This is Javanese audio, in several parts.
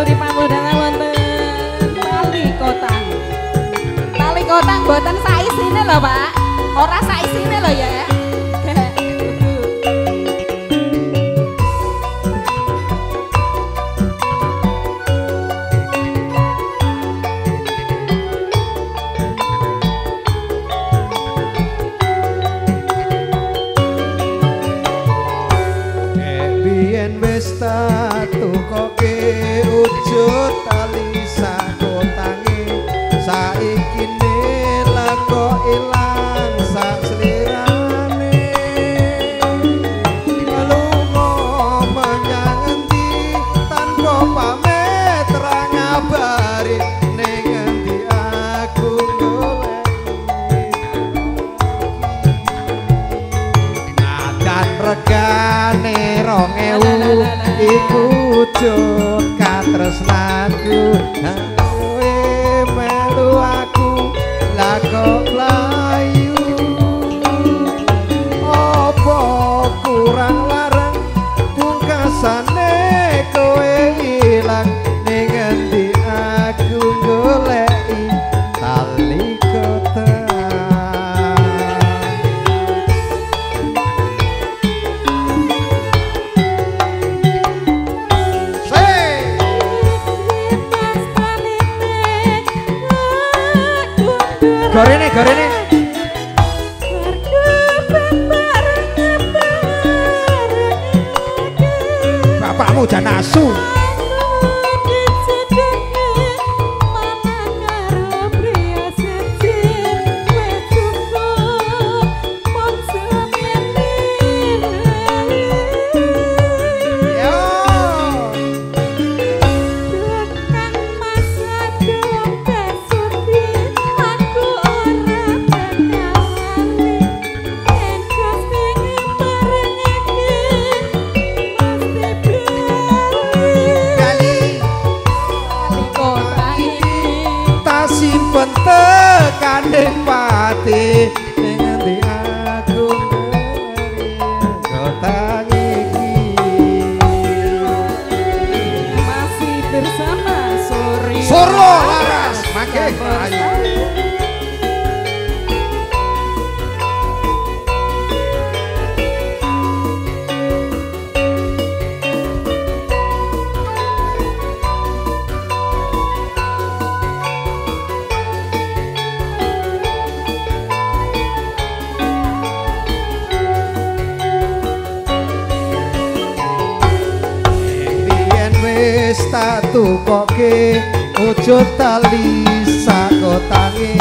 Suri panggonan wonten Tali Kotang. Tali Kotang mboten saisine lho, Pak. Ora saisine lho ya. Tukoke ujud tali sakotange saiki nela kok ilang sak slirane lunga menyang endi tanpa pamit ra ngabari ning endi aku golek nadan regane 2000 iku wujud katresnanku kowe melu aku lah kok mlayu apa kurang larang pungkasane kowe ilang ning endi aku goleki tali kotang. Gorene, gorene. Bapakmu jangan asu. Simpen tekaning pati ning endi aku kotang iki masih bersama Suri Solo Laras makin ayo. Tak tukoke wujud tali sakotange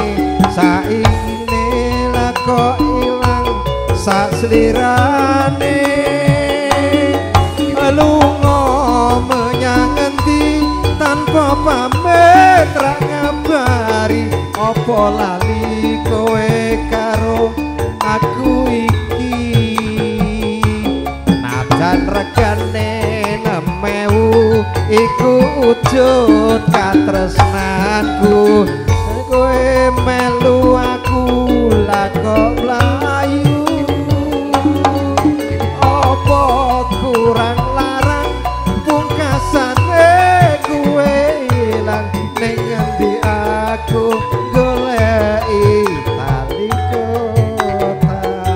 saiki nela kok ilang sak slirane lunga menyang endi tanpa pamit ra ngabari apa lali kowe karo aku iki najan regane 2000 iku wujud katresnanku kowe melu aku lah kok mlayu apa kurang larang pungkasane kowe ilang ning endi aku goleki tali kotang.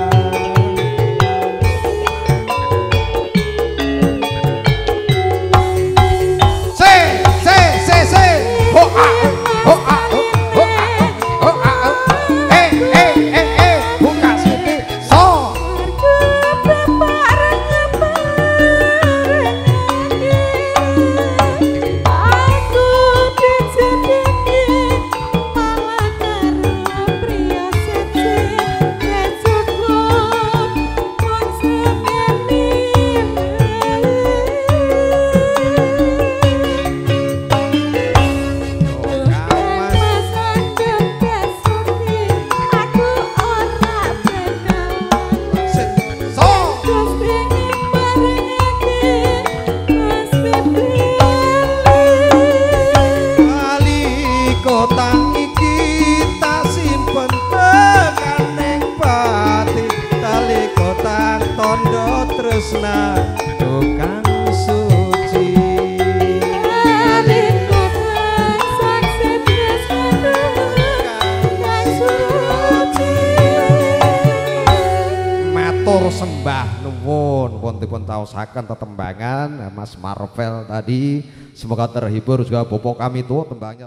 tresna tukang suci. kula sembah nuwun pun dipun taosaken tetembangan Mas Marvel tadi, semoga terhibur juga Bopo kami tuh tembangnya.